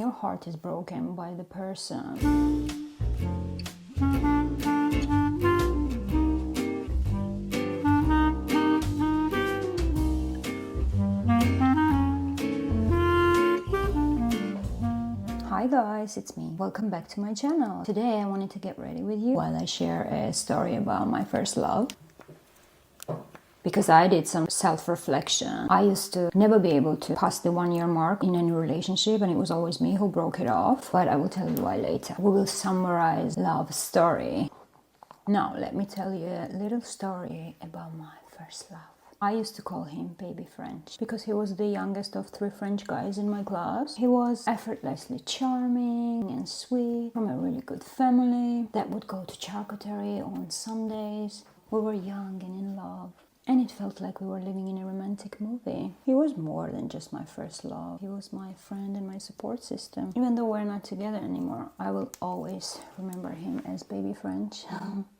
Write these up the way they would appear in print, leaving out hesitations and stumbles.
your heart is broken by the person, Hi guys, it's me. Welcome back to my channel. Today I wanted to get ready with you while I share a story about my first love. Because I did some self-reflection. I used to never be able to pass the 1 year mark in any relationship, and it was always me who broke it off. But I will tell you why later. We will summarize love story. Now, let me tell you a little story about my first love. I used to call him Baby French because he was the youngest of 3 French guys in my class. He was effortlessly charming and sweet, from a really good family that would go to charcuterie on Sundays. We were young and in love, and it felt like we were living in a romantic movie. He was more than just my first love. He was my friend and my support system. Even though we're not together anymore, I will always remember him as Baby French.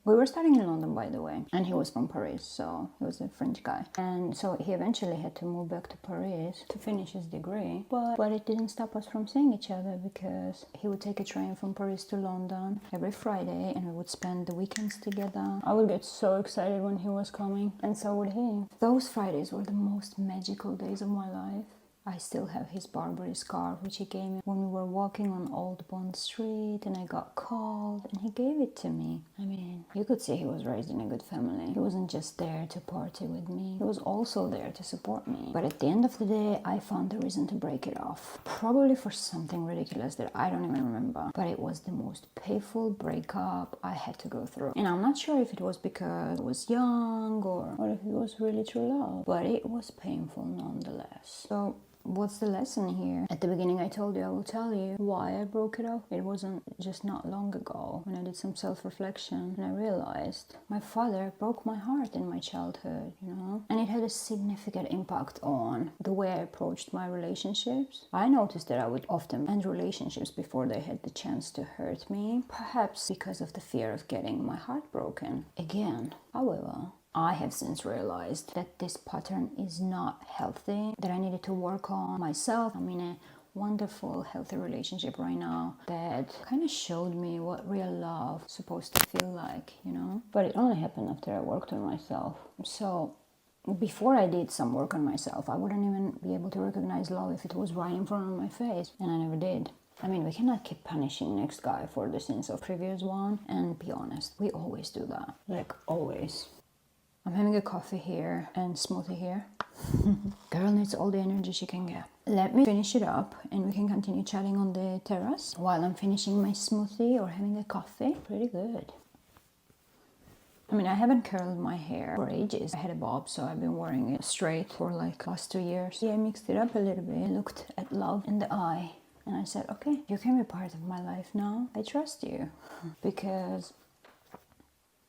We were studying in London, by the way, and he was from Paris, so he was a French guy. And so he eventually had to move back to Paris to finish his degree. But it didn't stop us from seeing each other, because he would take a train from Paris to London every Friday, and we would spend the weekends together. I would get so excited when he was coming, and so would he. Those Fridays were the most magical days of my life. I still have his Burberry scarf, which he gave me when we were walking on Old Bond Street, and I got cold, and he gave it to me. I mean, you could see he was raised in a good family. He wasn't just there to party with me. He was also there to support me. But at the end of the day, I found a reason to break it off. Probably for something ridiculous that I don't even remember. But it was the most painful breakup I had to go through. And I'm not sure if it was because I was young or if it was really true love. But it was painful nonetheless. So what's the lesson here? At the beginning I told you I will tell you why I broke it off. It wasn't just not long ago when I did some self-reflection and I realized my father broke my heart in my childhood, you know? And it had a significant impact on the way I approached my relationships. I noticed that I would often end relationships before they had the chance to hurt me, perhaps because of the fear of getting my heart broken again. However, I have since realized that this pattern is not healthy, that I needed to work on myself. I'm in a wonderful, healthy relationship right now that kind of showed me what real love is supposed to feel like, you know? But it only happened after I worked on myself. So before I did some work on myself, I wouldn't even be able to recognize love if it was right in front of my face, and I never did. I mean, we cannot keep punishing next guy for the sins of previous one, and be honest, we always do that. Like, always. I'm having a coffee here and smoothie here. Girl needs all the energy she can get. Let me finish it up and we can continue chatting on the terrace while I'm finishing my smoothie or having a coffee. Pretty good. I mean, I haven't curled my hair for ages. I had a bob, so I've been wearing it straight for like last 2 years. Yeah, I mixed it up a little bit. I looked at love in the eye and I said, okay, you can be part of my life now. I trust you. Because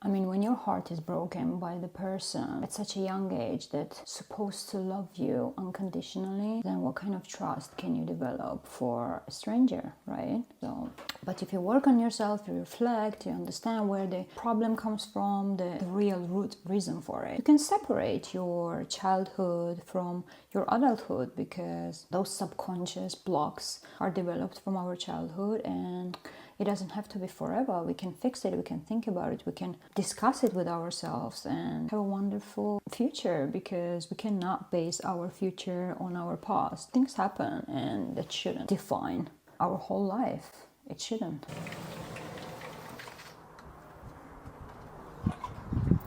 I mean, when your heart is broken by the person at such a young age that's supposed to love you unconditionally, then what kind of trust can you develop for a stranger, right? So, but if you work on yourself, you reflect, you understand where the problem comes from, the real root reason for it, you can separate your childhood from your adulthood, because those subconscious blocks are developed from our childhood, and it doesn't have to be forever. We can fix it, we can think about it, we can discuss it with ourselves and have a wonderful future, because we cannot base our future on our past. Things happen and that shouldn't define our whole life. It shouldn't.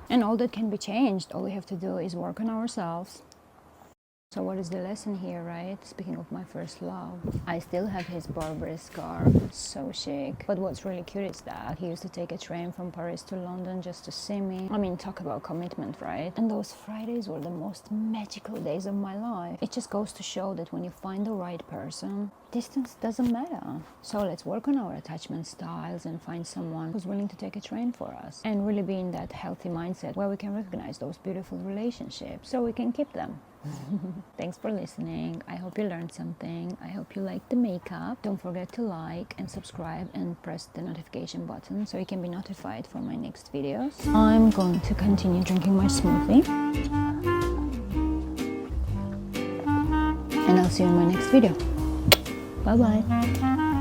And all that can be changed. All we have to do is work on ourselves. So what is the lesson here, right? Speaking of my first love, I still have his Burberry scarf. It's so chic. But what's really cute is that he used to take a train from Paris to London just to see me. I mean, talk about commitment, right? And those Fridays were the most magical days of my life. It just goes to show that when you find the right person, distance doesn't matter. So let's work on our attachment styles and find someone who's willing to take a train for us, and really be in that healthy mindset where we can recognize those beautiful relationships so we can keep them. Thanks for listening. I hope you learned something. I hope you liked the makeup. Don't forget to like and subscribe and press the notification button so you can be notified for my next videos. I'm going to continue drinking my smoothie, and I'll see you in my next video. Bye bye.